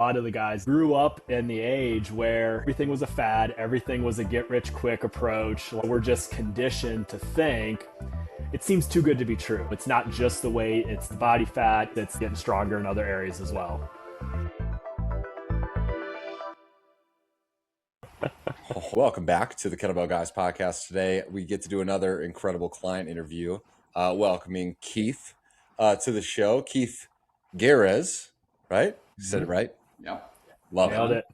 lot of the guys grew up in the age where everything was a fad, everything was a get rich quick approach. We're just conditioned to think it seems too good to be true. It's not just the weight, it's the body fat that's getting stronger in other areas as well. Welcome back to the Kettlebell Guys podcast. Today we get to do another incredible client interview, welcoming Keith to the show. Keith Gehres, right? You said it right? Yep. Love Nailed it.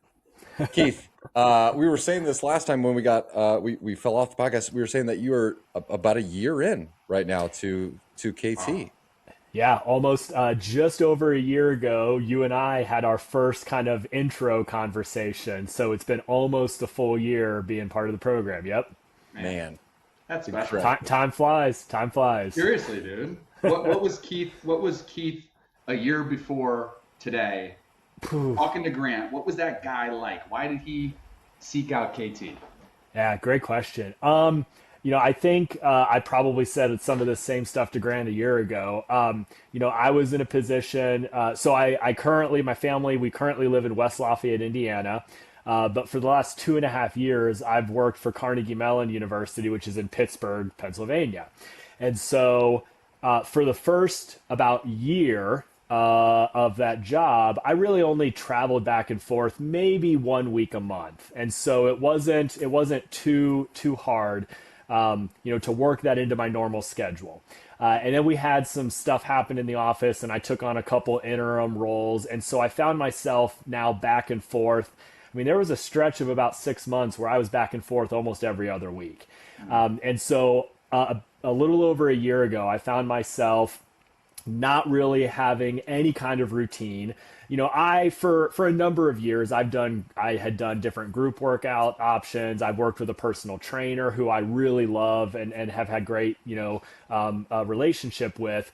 Keith, we were saying this last time when we got we fell off the podcast. We were saying that you are about a year in right now to KT. Wow. Yeah, almost just over a year ago, you and I had our first kind of intro conversation. So it's been almost a full year being part of the program. Yep. Man, That's special. Time flies. Time flies. Seriously, dude. What was Keith? What was Keith a year before today? Talking to Grant, what was that guy like? Why did he seek out KT? Yeah, great question. I think I probably said some of the same stuff to Grant a year ago. I was in a position. So I currently, my family, we currently live in West Lafayette, Indiana. But for the last 2.5 years, I've worked for Carnegie Mellon University, which is in Pittsburgh, Pennsylvania. And so for the first about year of that job, I really only traveled back and forth maybe 1 week a month. And so it wasn't too hard, to work that into my normal schedule. And then we had some stuff happen in the office and I took on a couple interim roles. And so I found myself now back and forth. I mean, there was a stretch of about 6 months where I was back and forth almost every other week. And so a little over a year ago, I found myself not really having any kind of routine. For a number of years, I had done different group workout options. I've worked with a personal trainer who I really love and have had great, relationship with.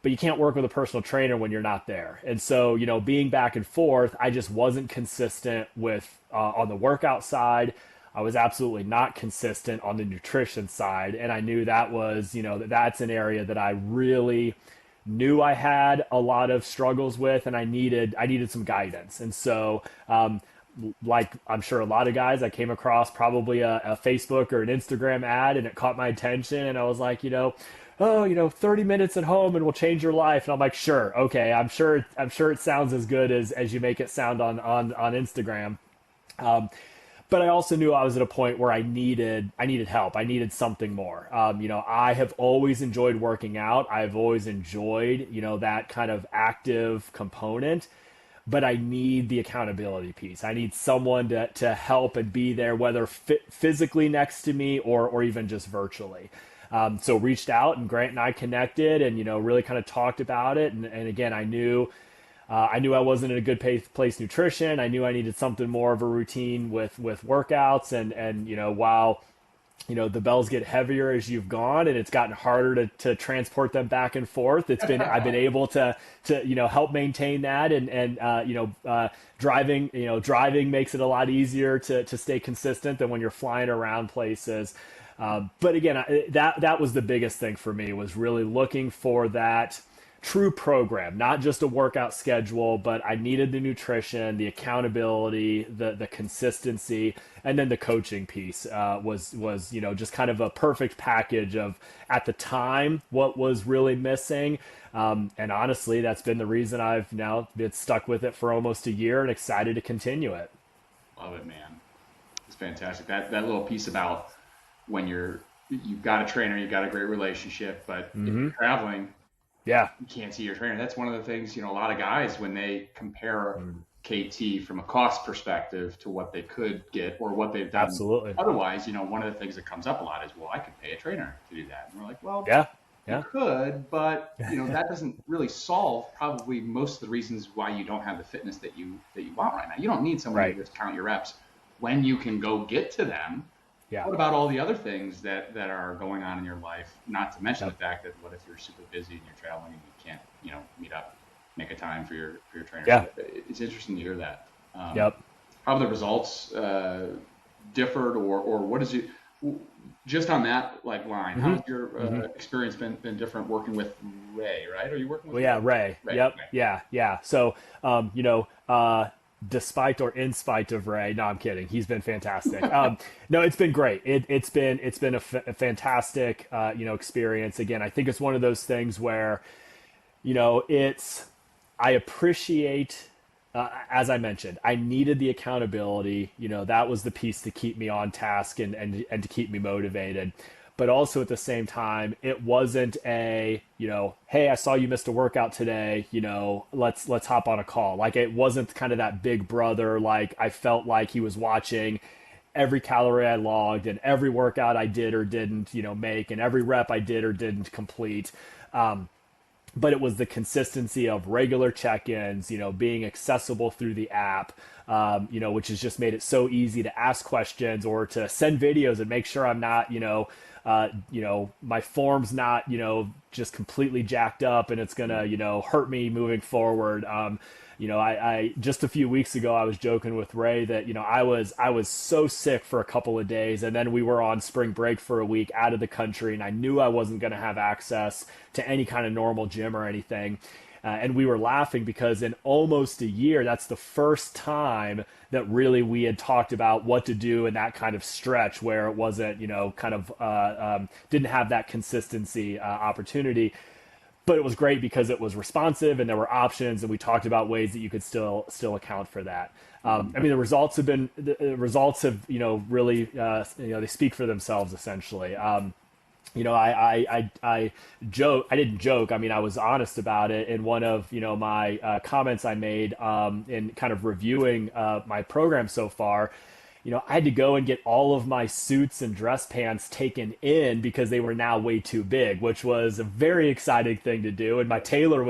But you can't work with a personal trainer when you're not there. And so, being back and forth, I just wasn't consistent with on the workout side. I was absolutely not consistent on the nutrition side. And I knew that was, that's an area that I really knew I had a lot of struggles with, and I needed some guidance. And so, like I'm sure a lot of guys, I came across probably a Facebook or an Instagram ad, and it caught my attention, and I was like, 30 minutes at home and we'll change your life. And I'm like, sure, okay, I'm sure it sounds as good as you make it sound on Instagram. But I also knew I was at a point where I needed help. I needed something more. I have always enjoyed working out. I've always enjoyed, that kind of active component, but I need the accountability piece. I need someone to help and be there, whether physically next to me or even just virtually. So reached out and Grant and I connected and, really kind of talked about it. And again, I knew I wasn't in a good place nutrition. I knew I needed something more of a routine with workouts and while, the bells get heavier as you've gone and it's gotten harder to transport them back and forth. I've been able to help maintain that and driving makes it a lot easier to stay consistent than when you're flying around places. But again, that was the biggest thing for me, was really looking for that true program, not just a workout schedule, but I needed the nutrition, the accountability, the consistency, and then the coaching piece was just kind of a perfect package of, at the time, what was really missing. And honestly, that's been the reason I've now been stuck with it for almost a year and excited to continue it. Love it, man. It's fantastic. That little piece about when you've got a trainer, you've got a great relationship, but if you're traveling, yeah, you can't see your trainer. That's one of the things, a lot of guys, when they compare KT from a cost perspective to what they could get or what they've done. Absolutely. Otherwise, one of the things that comes up a lot is, well, I could pay a trainer to do that. And we're like, well, yeah. You could, but that doesn't really solve probably most of the reasons why you don't have the fitness that you want right now. You don't need someone to just count your reps when you can go get to them. Yeah. What about all the other things that are going on in your life? Not to mention the fact that what if you're super busy and you're traveling and you can't, meet up, make a time for your trainer? Yeah. It's interesting to hear that. How have the results differed, or what is it? Just on that line, how's your experience been different working with Ray? Right? Are you working with? Ray? Yep. Ray. Yeah. So despite or in spite of Ray. No, I'm kidding. He's been fantastic. No, it's been great. It's been a fantastic experience. Again, I think it's one of those things where it's I appreciate. As I mentioned, I needed the accountability. That was the piece to keep me on task and to keep me motivated. But also at the same time, it wasn't hey, I saw you missed a workout today. Let's hop on a call. Like it wasn't kind of that big brother. Like I felt like he was watching every calorie I logged and every workout I did or didn't, make, and every rep I did or didn't complete. But it was the consistency of regular check-ins, being accessible through the app, which has just made it so easy to ask questions or to send videos and make sure I'm not, my form's not, just completely jacked up and it's gonna, hurt me moving forward. I just a few weeks ago I was joking with Ray that I was so sick for a couple of days, and then we were on spring break for a week out of the country, and I knew I wasn't going to have access to any kind of normal gym or anything. And we were laughing because in almost a year, that's the first time that really we had talked about what to do in that kind of stretch where it wasn't, didn't have that consistency opportunity. But it was great because it was responsive and there were options, and we talked about ways that you could still account for that. The results have really they speak for themselves essentially. I joke. I didn't joke. I was honest about it in one of my comments I made in kind of reviewing my program so far. I had to go and get all of my suits and dress pants taken in because they were now way too big, which was a very exciting thing to do. And my tailor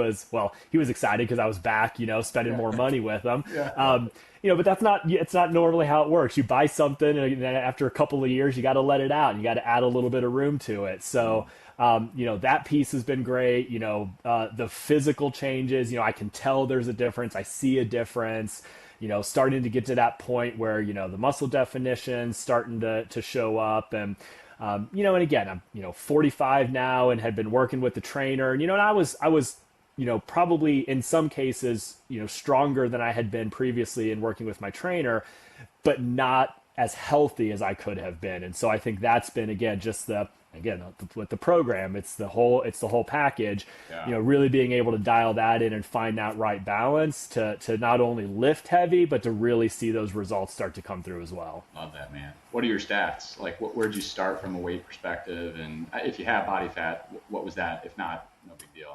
he was excited because I was back, spending more money with him. But it's not normally how it works. You buy something and then after a couple of years, you got to let it out and you got to add a little bit of room to it. So, that piece has been great. The physical changes, I can tell there's a difference. I see a difference. Starting to get to that point where, the muscle definition starting to show up. And, and again, I'm, 45 now and had been working with the trainer, and, and I was, probably in some cases, stronger than I had been previously in working with my trainer, but not as healthy as I could have been. And so I think that's been, again, with the program, it's the whole package, really being able to dial that in and find that right balance to not only lift heavy, but to really see those results start to come through as well. Love that, man. What are your stats? Like where'd you start from a weight perspective? And if you have body fat, what was that? If not, no big deal.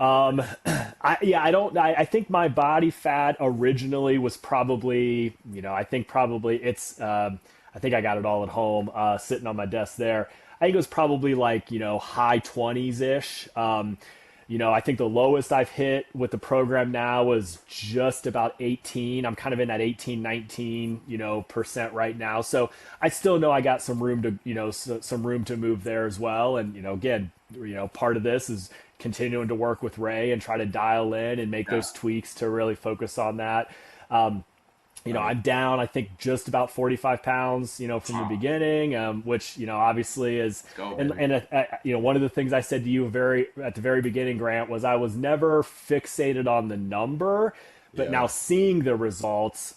I think my body fat originally was probably, I think I got it all at home, sitting on my desk there. I think it was probably like, high 20s ish. I think the lowest I've hit with the program now was just about 18. I'm kind of in that 18, 19, percent right now. So I still know I got some room to, some room to move there as well. And, again, part of this is continuing to work with Ray and try to dial in and make those tweaks to really focus on that. I'm down, I think, just about 45 pounds, from the beginning, which, obviously is, one of the things I said to you at the very beginning, Grant, was I was never fixated on the number, but now seeing the results,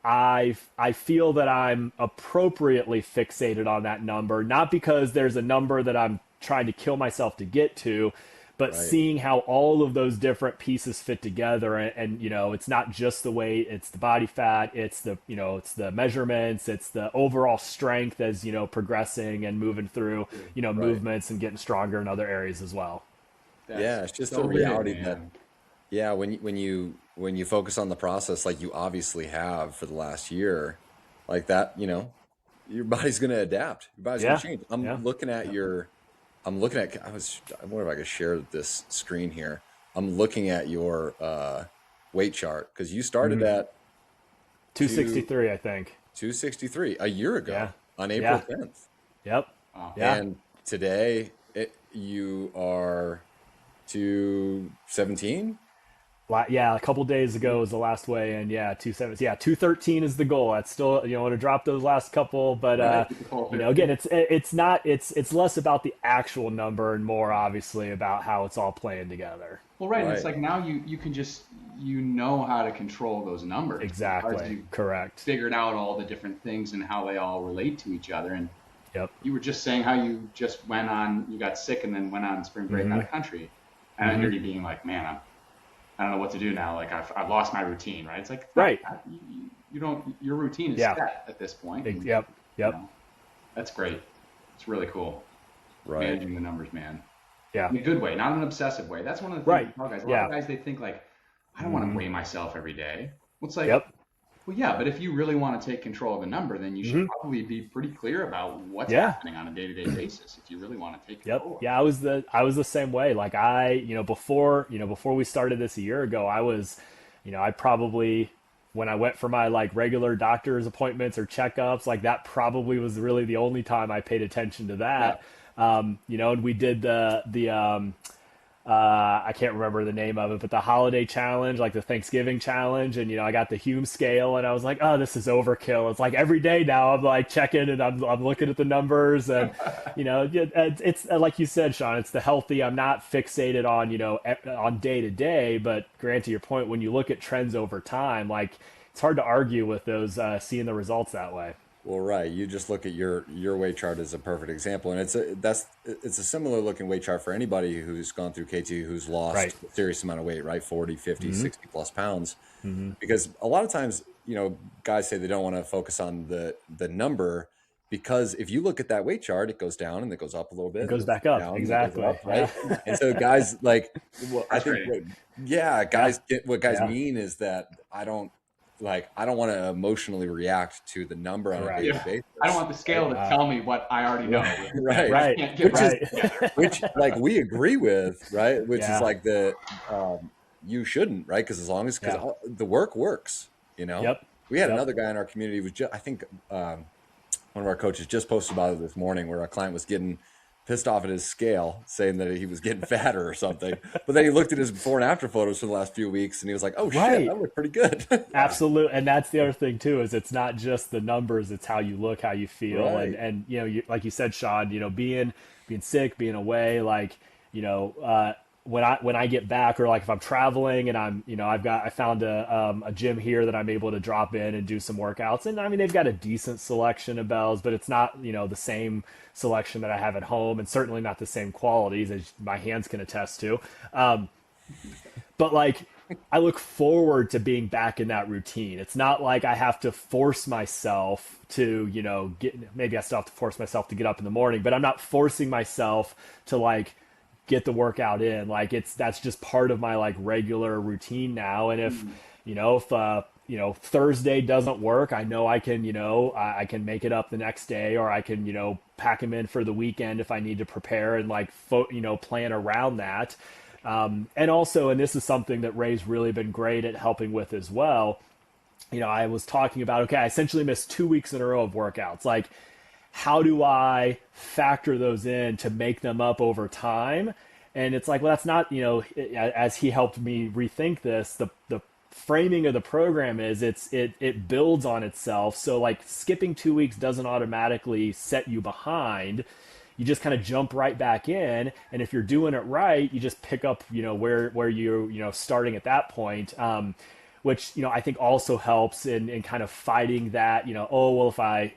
I feel that I'm appropriately fixated on that number, not because there's a number that I'm trying to kill myself to get to, but seeing how all of those different pieces fit together, and it's not just the weight, it's the body fat, it's the it's the measurements, it's the overall strength as progressing and moving through movements and getting stronger in other areas as well. It's just a reality that when you focus on the process like you obviously have for the last year, like that, your body's going to adapt. Your body's going to change. I wonder if I could share this screen here. I'm looking at your weight chart because you started at 263, I think. 263 a year ago on April 10th. Yep. And today you are 217. A couple days ago was the last weigh in. 217. 213 is the goal. That's still, want to drop those last couple, but again, it's less about the actual number and more obviously about how it's all playing together. Well, right. And it's like now you can just you know how to control those numbers because Exactly. you've Correct. figured out all the different things and how they all relate to each other. And Yep. you were just saying how you just you got sick and then went on spring break out Mm-hmm. of country. And I Mm-hmm. hear you being like, man, I don't know what to do now. Like I've lost my routine, right? It's like, it's not Right. that. You don't, your routine is Yeah. set at this point. And, Yep. you Yep. know, that's great. It's really cool. Right. Managing the numbers, man. Yeah. In a good way, not an obsessive way. That's one of the things Right. with tall guys. A lot of Yeah. guys, they think like, I don't want to Mm-hmm. weigh myself every day. Well, it's like, Yep. well, yeah, but if you really want to take control of the number, then you should Mm-hmm. probably be pretty clear about what's Yeah. happening on a day-to-day basis if you really want to take Yep. control of Yeah, I was the same way. Like before we started this a year ago, I was, I probably when I went for my like regular doctor's appointments or checkups, like that probably was really the only time I paid attention to it. Yeah. that. And we did I can't remember the name of it, but the holiday challenge, like the Thanksgiving challenge. And, I got the Hume scale and I was like, oh, this is overkill. It's like every day now I'm like checking and I'm looking at the numbers and, it's like you said, Sean, it's the healthy. I'm not fixated on, on day to day, but Grant, to your point, when you look at trends over time, like it's hard to argue with those, seeing the results that way. Well, right. You just look at your weight chart as a perfect example, and it's a similar looking weight chart for anybody who's gone through KT who's lost Right. a serious amount of weight, right? 40, 50, Mm-hmm. 60 plus pounds. Mm-hmm. Because a lot of times, guys say they don't want to focus on the number because if you look at that weight chart, it goes down and it goes up a little It bit, goes it goes back up. down and it goes Exactly. up, Yeah. right? And so guys like, well, I think Frustrating. Yeah. what guys Yeah. mean is that I don't want to emotionally react to the number on a Correct. daily Yeah. I don't basis, want the right? scale to tell me what I already know. Right. I Right. can't get Which my is Right. shit together. which like we agree with, right? Which is Yeah. like you shouldn't, right? Because as long as Yeah. the work works, you know. Yep. We had Yep. another guy in our community was just I think one of our coaches just posted about it this morning where our client was getting pissed off at his scale, saying that he was getting fatter or something. But then he looked at his before and after photos for the last few weeks and he was like, "Oh shit, Right. I look pretty good." Yeah. Absolutely. And that's the other thing too, is it's not just the numbers, it's how you look, how you feel. And, Right. like you said, Sean, being sick, being away, like, when I get back or like if I'm traveling and I found a gym here that I'm able to drop in and do some workouts. And I mean, they've got a decent selection of bells, but it's not, the same selection that I have at home and certainly not the same qualities as my hands can attest to. But like I look forward to being back in that routine. It's not like I have to force myself to, maybe I still have to force myself to get up in the morning, but I'm not forcing myself to like get the workout in. Like that's just part of my like regular routine now. And if, Mm. Thursday doesn't work, I know I can, I can make it up the next day or I can, pack them in for the weekend if I need to prepare and like, plan around that. And also, and this is something that Ray's really been great at helping with as well. I was talking about, okay, I essentially missed 2 weeks in a row of workouts. Like, how do I factor those in to make them up over time? And it's like, well, that's not, as he helped me rethink this, the framing of the program is it builds on itself. So like skipping 2 weeks doesn't automatically set you behind. You just kind of jump right back in, and if you're doing it right, you just pick up, where you're, starting at that point. Which I think also helps in kind of fighting that, oh well, if I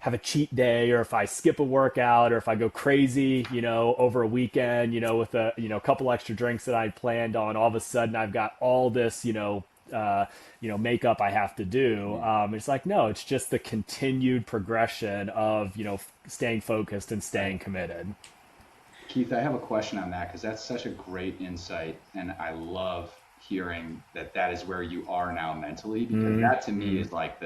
have a cheat day or if I skip a workout or if I go crazy, over a weekend, with a couple extra drinks that I planned on, all of a sudden I've got all this, makeup I have to do. It's like, no, it's just the continued progression of, staying focused and staying committed. Keith, I have a question on that because that's such a great insight, and I love hearing that that is where you are now mentally because that to me Mm-hmm. is like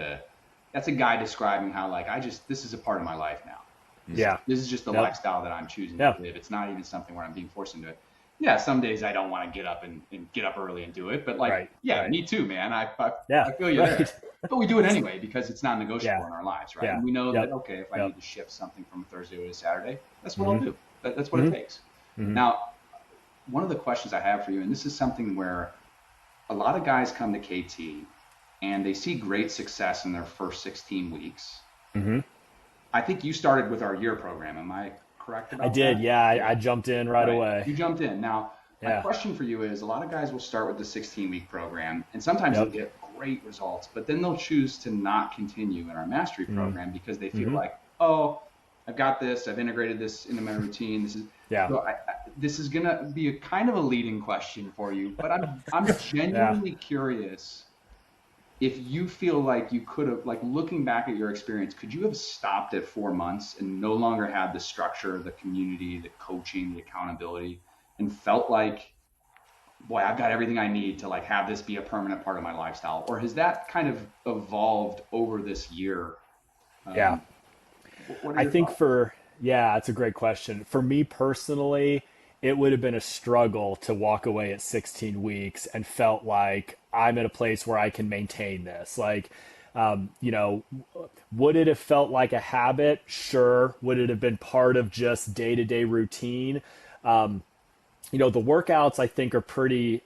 that's a guy describing how like this is a part of my life now. Yeah. This is just the Yep. lifestyle that I'm choosing to Yeah. live. It's not even something where I'm being forced into it. Yeah, some days I don't want to get up and get up early and do it, but like, Right. yeah, Right. me too, man. Yeah. I feel you Right. there. But we do it anyway because it's not negotiable Yeah. in our lives, right? Yeah. And we know that, Yep. okay, if I Yep. need to shift something from a Thursday to a Saturday, that's what I'll Mm-hmm. do. That's what it Mm-hmm. takes. Mm-hmm. Now, one of the questions I have for you, and this is something where a lot of guys come to KT and they see great success in their first 16 weeks. Mm-hmm. I think you started with our year program. Am I correct I about did. that? Yeah. I Yeah. jumped in right Right. away. You jumped in. Now, my Yeah. question for you is, a lot of guys will start with the 16-week program, and sometimes they'll Yep. get great results, but then they'll choose to not continue in our mastery Mm-hmm. program because they feel Mm-hmm. like, oh, I've got this, I've integrated this into my routine. Yeah. This is gonna be a kind of a leading question for you, but I'm Yeah. genuinely curious if you feel like you could have, like looking back at your experience, could you have stopped at 4 months and no longer had the structure, the community, the coaching, the accountability, and felt like, boy, I've got everything I need to like have this be a permanent part of my lifestyle? Or has that kind of evolved over this year? Yeah. Um, what are I your think thoughts? yeah, that's a great question. For me personally, it would have been a struggle to walk away at 16 weeks and felt like I'm at a place where I can maintain this. Like, you know, would it have felt like a habit? Sure. Would it have been part of just day to day routine? The workouts I think are pretty.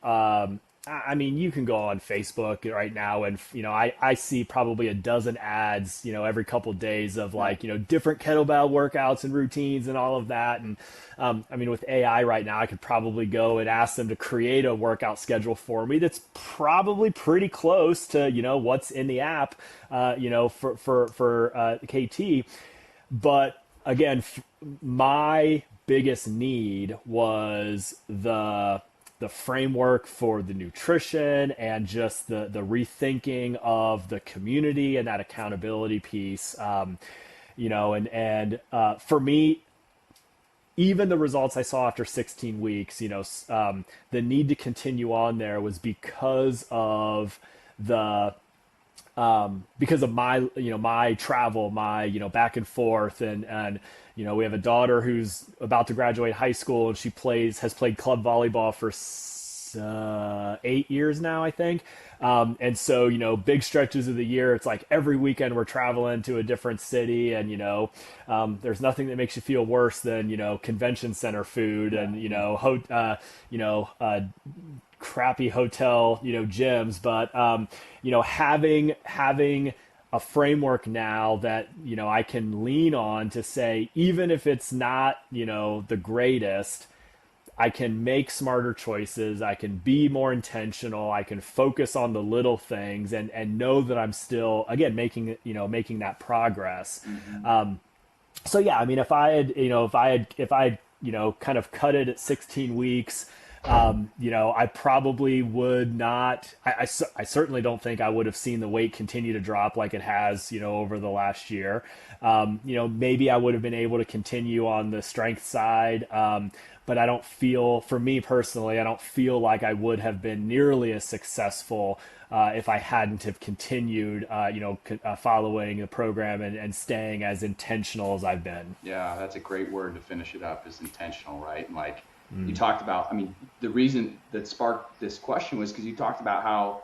I mean, you can go on Facebook right now, and I see probably a dozen ads, every couple of days of Yeah. like different kettlebell workouts and routines and all of that. And I mean, with AI right now, I could probably go and ask them to create a workout schedule for me that's probably pretty close to what's in the app, for KT. But again, my biggest need was the framework for the nutrition and just the rethinking of the community and that accountability piece. For me, even the results I saw after 16 weeks, the need to continue on there was the because of my travel, my back and forth, and we have a daughter who's about to graduate high school, and she has played club volleyball for 8 years now, I think. And so big stretches of the year, it's like every weekend we're traveling to a different city, and there's nothing that makes you feel worse than convention center food Yeah. and crappy hotel gyms. But having a framework now that I can lean on to say, even if it's not the greatest, I can make smarter choices, I can be more intentional, I can focus on the little things, and know that I'm still, again, making that progress. Hmm. So yeah, I mean, if I had kind of cut it at 16 weeks, I probably would not. I certainly don't think I would have seen the weight continue to drop like it has, over the last year. Maybe I would have been able to continue on the strength side, but I don't feel, for me personally, I don't feel like I would have been nearly as successful if I hadn't have continued, following the program and staying as intentional as I've been. Yeah, that's a great word to finish it up, is intentional, right? And like you talked about, I mean, the reason that sparked this question was because you talked about how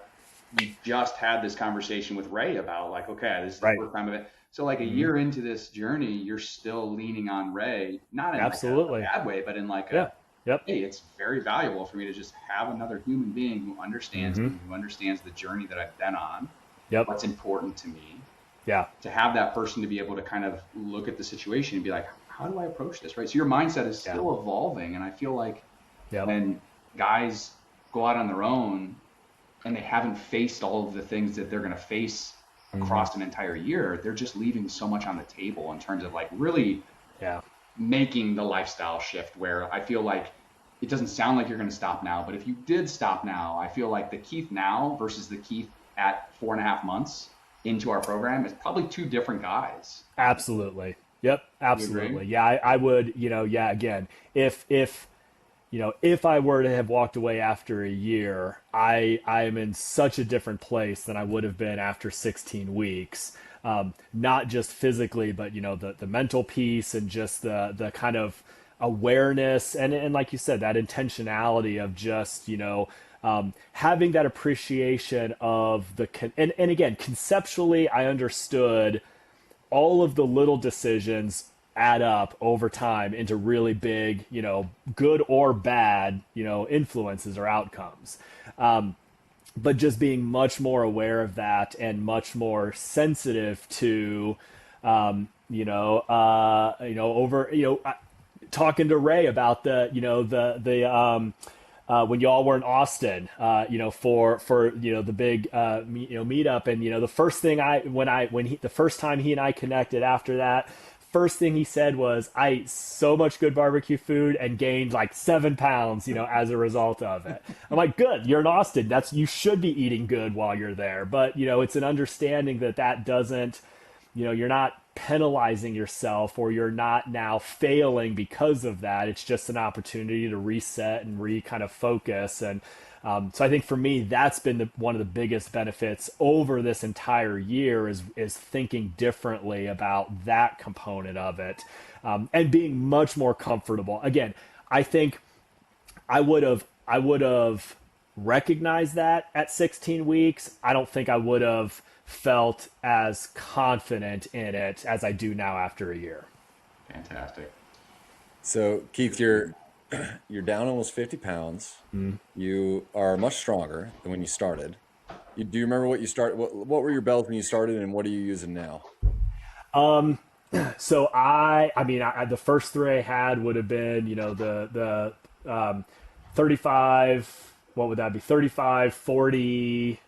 you just had this conversation with Ray about like, okay, this is the Right. first time of it. So like a Hmm. year into this journey, you're still leaning on Ray, not in like a Absolutely. bad way, but in like Yeah. a, Yep. hey, it's very valuable for me to just have another human being who understands Hmm. me, who understands the journey that I've been on, Yep. what's important to me, Yeah. to have that person to be able to kind of look at the situation and be like, how do I approach this? Right. So your mindset is Yeah. still evolving. And I feel like Yep. when guys go out on their own and they haven't faced all of the things that they're going to face Hmm. across an entire year, they're just leaving so much on the table in terms of like really Yeah. making the lifestyle shift, where I feel like it doesn't sound like you're going to stop now, but if you did stop now, I feel like the Keith now versus the Keith at 4.5 months into our program is probably two different guys. Absolutely. Yep. You agree? Absolutely. Yeah. I would. Yeah. Again, if I were to have walked away after a year, I am in such a different place than I would have been after 16 weeks. Not just physically, but the mental piece and just the kind of awareness and like you said, that intentionality of just having that appreciation of and again, conceptually, I understood all of the little decisions add up over time into really big, good or bad, influences or outcomes. But just being much more aware of that and much more sensitive to, over, talking to Ray about the when y'all were in Austin, for the big meetup, and the first thing the first time he and I connected after that, first thing he said was, I ate so much good barbecue food and gained like 7 pounds, as a result of it. I'm like, good, you're in Austin. You should be eating good while you're there. But, it's an understanding that doesn't, you're not penalizing yourself, or you're not now failing because of that. It's just an opportunity to reset and kind of focus. And so I think for me, that's been one of the biggest benefits over this entire year is thinking differently about that component of it, and being much more comfortable. Again, I think I would have recognized that at 16 weeks. I don't think I would have felt as confident in it as I do now after a year. Fantastic. So Keith, you're down almost 50 pounds. You are much stronger than when you started. Do you remember what you started? What were your bells when you started, and what are you using now? So the first three I had would have been, the 35, what would that be? 35, 40,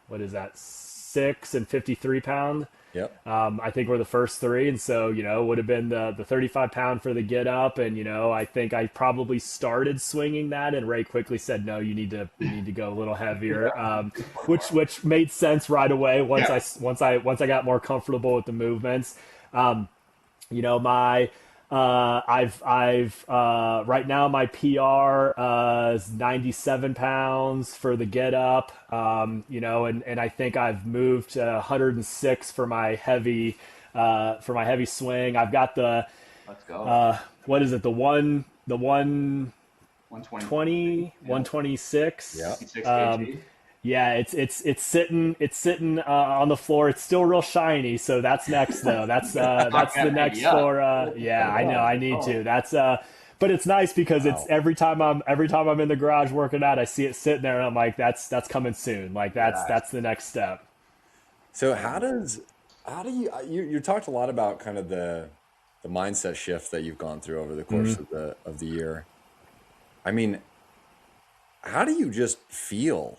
what is that? 6 and 53 pound. Yep. I think were the first three. And so, would have been the 35 pound for the get up. And, I think I probably started swinging that, and Ray quickly said, no, you need to go a little heavier. Which made sense right away once I got more comfortable with the movements. My I've right now my PR is 97 pounds for the get up. And I think I've moved to 106 for my heavy swing. I've got the Let's go. what is it? The 120, 126. Yeah. 56 kg. Yeah, it's sitting on the floor. It's still real shiny, so that's next though. That's the next for yeah, I know I need to. But it's nice because it's every time I'm in the garage working out, I see it sitting there and I'm like, that's coming soon. Like that's the next step. So how do you talked a lot about kind of the mindset shift that you've gone through over the course of the year. I mean, how do you just feel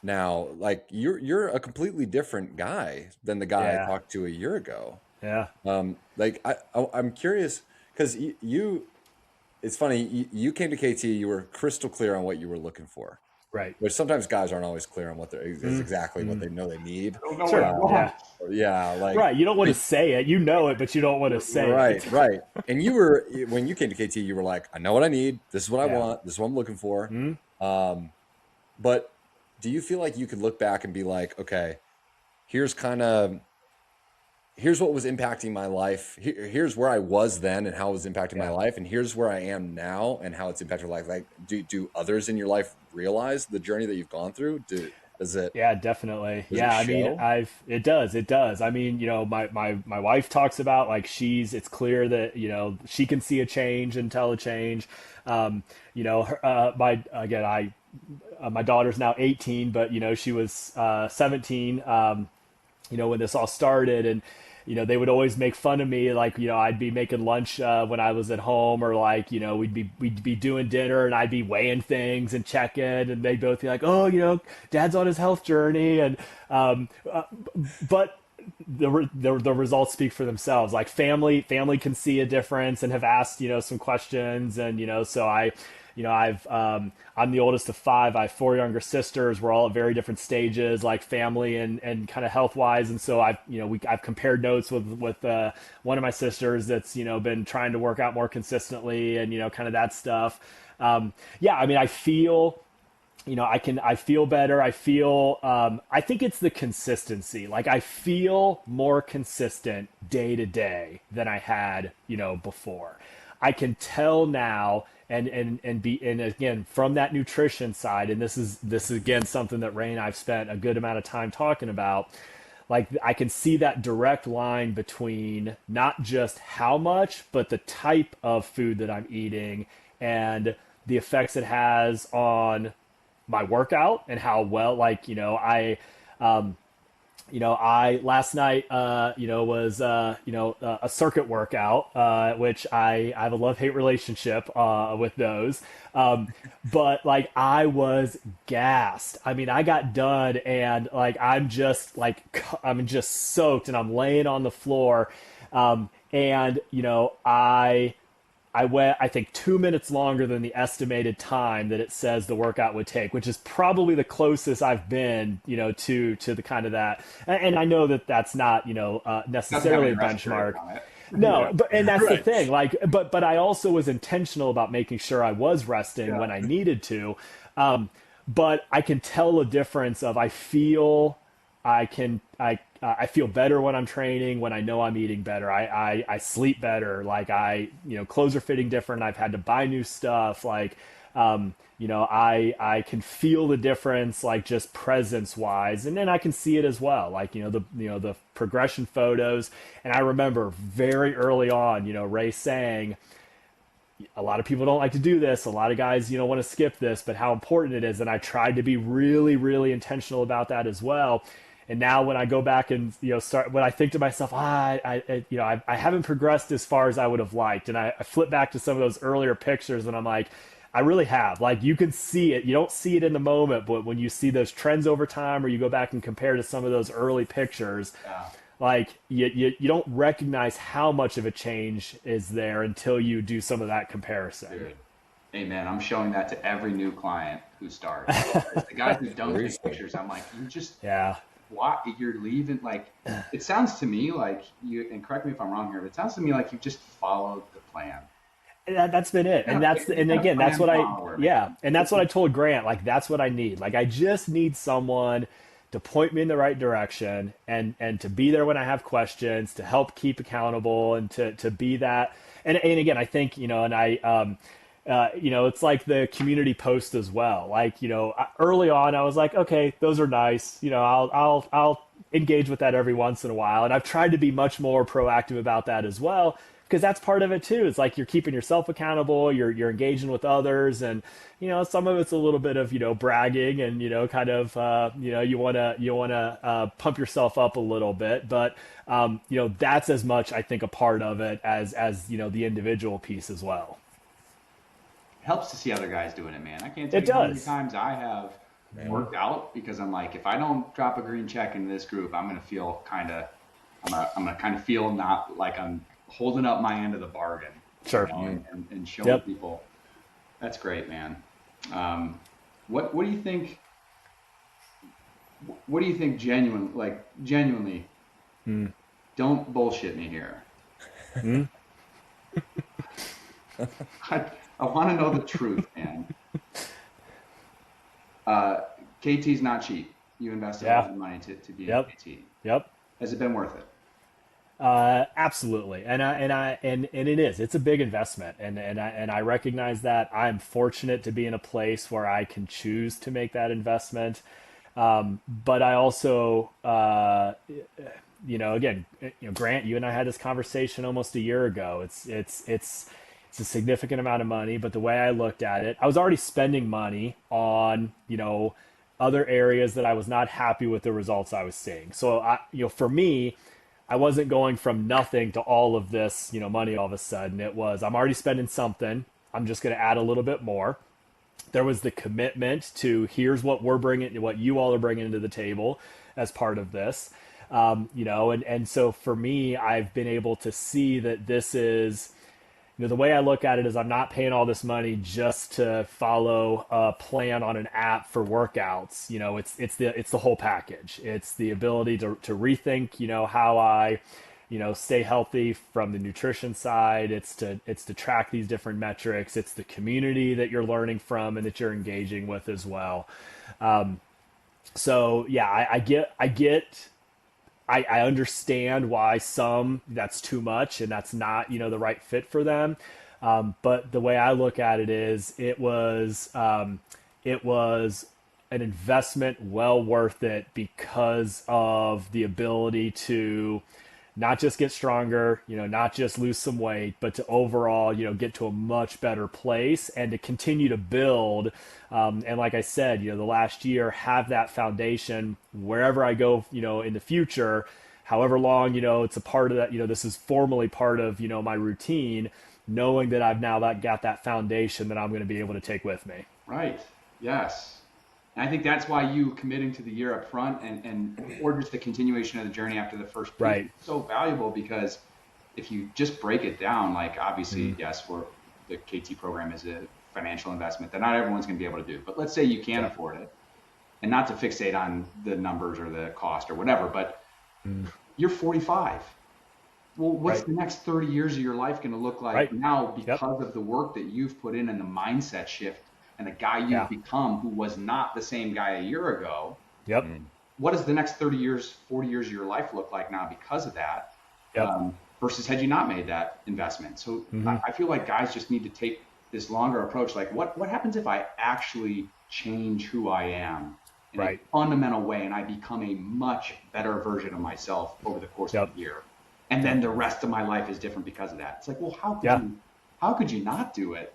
now? Like you're a completely different guy than the guy I talked to a year ago. Yeah. Like I'm curious because it's funny, you came to KT, you were crystal clear on what you were looking for. Right. Which sometimes guys aren't always clear on what is exactly what they know they need. Sure. Yeah. Yeah. Like, right. You don't want to say it. You know it, but you don't want to say it. Right. And when you came to KT, you were like, I know what I need. This is what I want. This is what I'm looking for. But do you feel like you could look back and be like, okay, here's what was impacting my life. Here's where I was then and how it was impacting my life. And here's where I am now and how it's impacted life. Like, do others in your life realize the journey that you've gone through? Does it? Yeah, definitely. Does Yeah. it show? It does. I mean, my wife talks about like it's clear that, she can see a change and tell a change. My daughter's now 18, but, she was 17, when this all started. And, they would always make fun of me. Like, I'd be making lunch when I was at home, or like, we'd be doing dinner and I'd be weighing things and checking, and they'd both be like, oh, Dad's on his health journey. And, but the results speak for themselves. Like family can see a difference and have asked, some questions. And, so I'm the oldest of five. I have four younger sisters. We're all at very different stages, like family and kind of health wise. And so I've compared notes with one of my sisters that's, been trying to work out more consistently and, kind of that stuff. I feel, I feel better. I feel, I think it's the consistency. Like I feel more consistent day to day than I had, before. I can tell now and again, from that nutrition side, and this is again something that Ray and I've spent a good amount of time talking about. Like I can see that direct line between not just how much, but the type of food that I'm eating and the effects it has on my workout and how well, I last night, was, a circuit workout, which I have a love-hate relationship, with those. But like I was gassed. I mean, I got done and like I'm just soaked and I'm laying on the floor. And I went, I think, 2 minutes longer than the estimated time that it says the workout would take, which is probably the closest I've been, to the kind of that. And I know that that's not, Doesn't have necessarily any a respirator benchmark. on it. No, Yeah. but and that's the Right. thing. Like, but I also was intentional about making sure I was resting Yeah. when I needed to. But I can tell a difference of I feel better when I'm training, when I know I'm eating better. I sleep better. Like clothes are fitting different. I've had to buy new stuff. Like, I can feel the difference, like just presence wise. And then I can see it as well. Like, the progression photos. And I remember very early on, Ray saying, a lot of people don't like to do this. A lot of guys, want to skip this, but how important it is. And I tried to be really, really intentional about that as well. And now when I go back and start, when I think to myself, I haven't progressed as far as I would have liked, and I flip back to some of those earlier pictures, and I'm like, I really have. Like you can see it. You don't see it in the moment, but when you see those trends over time, or you go back and compare to some of those early pictures, Yeah. like you don't recognize how much of a change is there until you do some of that comparison. Dude. Amen. I'm showing that to every new client who starts. The guys who don't take Seriously. pictures, I'm like, you just Yeah. why you're leaving like it sounds to me like you, and correct me if I'm wrong here, but it sounds to me like you just followed the plan. That's been it. And You and kind of again, that's planned what follower, yeah. man. And that's what I told Grant. Like, that's what I need. Like, I just need someone to point me in the right direction and to be there when I have questions, to help keep accountable and to be that. And again, I think, it's like the community post as well. Like, early on, I was like, okay, those are nice. I'll engage with that every once in a while. And I've tried to be much more proactive about that as well, because that's part of it too. It's like you're keeping yourself accountable, you're engaging with others, and some of it's a little bit of bragging and kind of you want to pump yourself up a little bit, but that's as much, I think, a part of it as the individual piece as well. Helps to see other guys doing it, man. I can't tell It you how many does. times I have Man. worked out because I'm like, if I don't drop a green check in this group, I'm gonna feel kind of, I'm gonna kind of feel not like I'm holding up my end of the bargain, Sure. Mm. and showing Yep. people. That's great, man. Um, what do you think? What do you think? Genuinely, don't bullshit me here. I, I want to know the truth, man. Uh, KT's not cheap. You invested a Yeah. lot of money to be in Yep. KT. Yep. Has it been worth it? Absolutely, and it is. It's a big investment, and I recognize that. I'm fortunate to be in a place where I can choose to make that investment. But I also, again, Grant, you and I had this conversation almost a year ago. It's a significant amount of money, but the way I looked at it, I was already spending money on other areas that I was not happy with the results I was seeing. So for me, I wasn't going from nothing to all of this, money all of a sudden. It was, I'm already spending something. I'm just going to add a little bit more. There was the commitment to, here's what we're bringing, what you all are bringing to the table as part of this. And so for me, I've been able to see that this is, the way I look at it is, I'm not paying all this money just to follow a plan on an app for workouts. It's the whole package. It's the ability to rethink, how I, stay healthy from the nutrition side. It's to track these different metrics. It's the community that you're learning from and that you're engaging with as well. So yeah, I understand why some, that's too much and that's not the right fit for them. But the way I look at it is, it was an investment well worth it because of the ability to not just get stronger, not just lose some weight, but to overall, get to a much better place and to continue to build. And like I said, the last year, have that foundation wherever I go, in the future, however long, it's a part of that, this is formally part of, my routine, knowing that I've now got that foundation that I'm going to be able to take with me. Right. Yes. And I think that's why you committing to the year up front or just the continuation of the journey after the first piece Right. is so valuable, because if you just break it down, like obviously, yes, the KT program is a financial investment that not everyone's going to be able to do. But let's say you can afford it, and not to fixate on the numbers or the cost or whatever, but you're 45. Well, what's the next 30 years of your life going to look like now because of the work that you've put in and the mindset shift and the guy you've become, who was not the same guy a year ago? Yep. What does the next 30 years, 40 years of your life look like now because of that? Versus had you not made that investment? So I feel like guys just need to take this longer approach. Like, what happens if I actually change who I am in a fundamental way, and I become a much better version of myself over the course of the year? And then the rest of my life is different because of that. It's like, well, how could you not do it?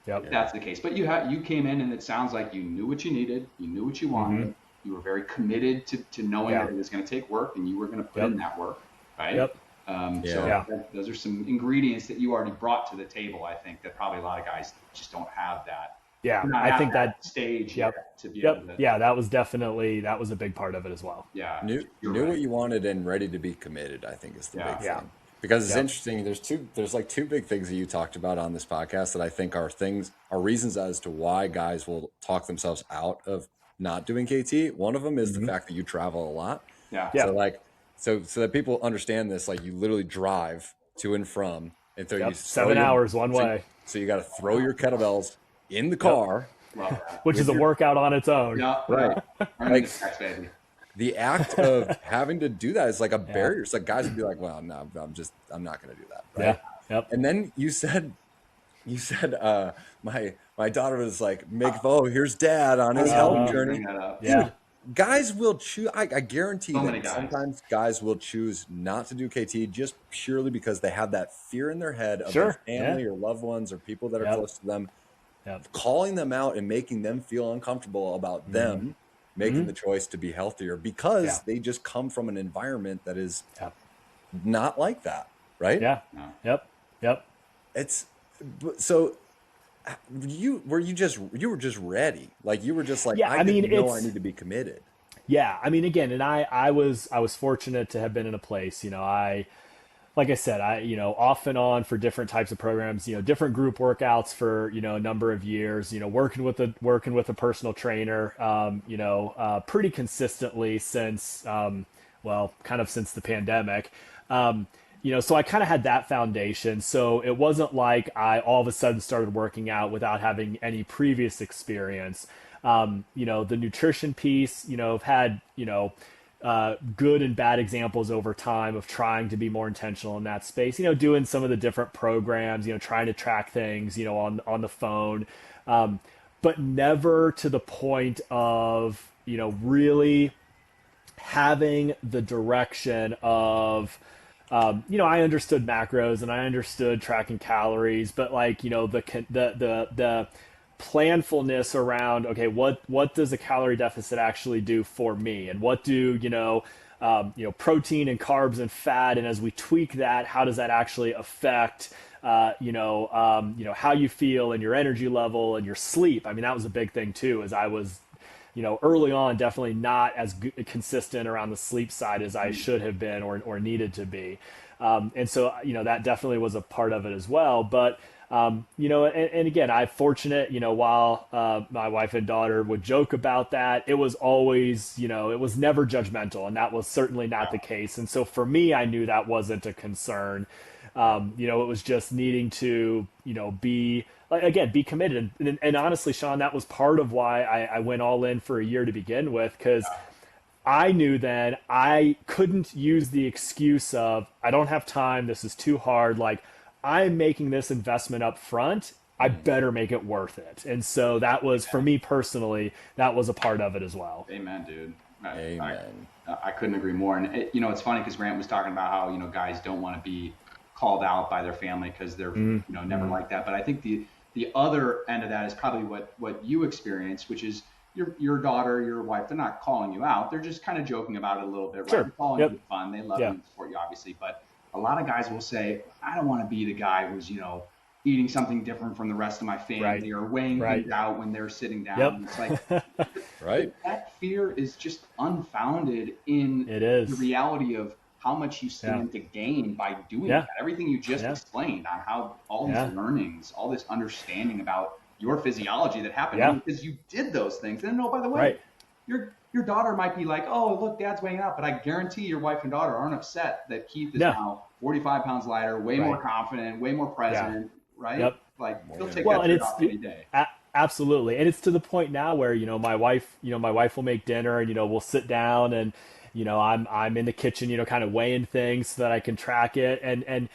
If that's the case. But you came in, and it sounds like you knew what you needed, you knew what you wanted, you were very committed to knowing that it was going to take work, and you were going to put in that work, right? So those are some ingredients that you already brought to the table. I think that probably a lot of guys just don't have that. Yeah, I think that stage to be able to. Yeah, that was a big part of it as well. Yeah, knew what you wanted and ready to be committed, I think, is the big thing. Because it's interesting. There's like two big things that you talked about on this podcast that I think are reasons as to why guys will talk themselves out of not doing KT. One of them is the fact that you travel a lot. So that people understand this, like, you literally drive to and from, and so you 7 hours one way. So you got to throw your kettlebells in the car, which is a workout on its own. Right. Like, the act of having to do that is like a barrier. It's like guys would be like, well, no, I'm not going to do that. Right. And then you said, my daughter was like, here's dad on his health journey. Dude, guys will choose. I guarantee that sometimes guys will choose not to do KT just purely because they have that fear in their head of their family or loved ones or people that are close to them, calling them out and making them feel uncomfortable about them making the choice to be healthier because they just come from an environment that is not like that, right? It's so you were just ready, like you were just like, I need to be committed. Again, and I was fortunate to have been in a place, like I said, off and on for different types of programs, different group workouts for, a number of years, working with a personal trainer, pretty consistently since, kind of since the pandemic. So I kind of had that foundation. So it wasn't like I all of a sudden started working out without having any previous experience. The nutrition piece, I've had, good and bad examples over time of trying to be more intentional in that space, doing some of the different programs, trying to track things, on the phone, but never to the point of, really having the direction of, I understood macros and I understood tracking calories, but like, the planfulness around, okay, what does a calorie deficit actually do for me? And what do, protein and carbs and fat, and as we tweak that, how does that actually affect, how you feel and your energy level and your sleep? I mean, that was a big thing too, as I was, early on, definitely not as consistent around the sleep side as I should have been or needed to be. And so, that definitely was a part of it as well. But, and again, I'm fortunate, while my wife and daughter would joke about that, it was always, it was never judgmental, and that was certainly not the case. And so for me, I knew that wasn't a concern. It was just needing to, be committed. And honestly, Sean, that was part of why I went all in for a year to begin with, because I knew then I couldn't use the excuse of, I don't have time, this is too hard. Like, I'm making this investment up front, I better make it worth it. And so that was, for me personally, that was a part of it as well. Amen, dude. I, Amen. I couldn't agree more. And it's funny because Grant was talking about how guys don't want to be called out by their family because they're never Mm-hmm. like that. But I think the other end of that is probably what you experience, which is your daughter, your wife. They're not calling you out. They're just kind of joking about it a little bit, right? Sure. It's all in Yep. good fun. They love you Yeah. and support you, obviously. But a lot of guys will say, I don't want to be the guy who's eating something different from the rest of my Right. family or weighing Right. things out when they're sitting down. Yep. And it's like Right? that fear is just unfounded in It the is. reality of how much you Yeah. stand to gain by doing Yeah. that. Everything you just Yeah. explained on how all these Yeah. learnings, all this understanding about your physiology that happened Yeah. because you did those things. And oh, by the way, Right. your daughter might be like, oh, look, dad's weighing out, but I guarantee your wife and daughter aren't upset that Keith is Yeah. now 45 pounds lighter, way more Right. confident, way more Yeah. present, right? Yep. Like More they'll take Well, that and trade it's off any day. absolutely, and it's to the point now where my wife will make dinner, and we'll sit down, and I'm in the kitchen, kind of weighing things so that I can track it, and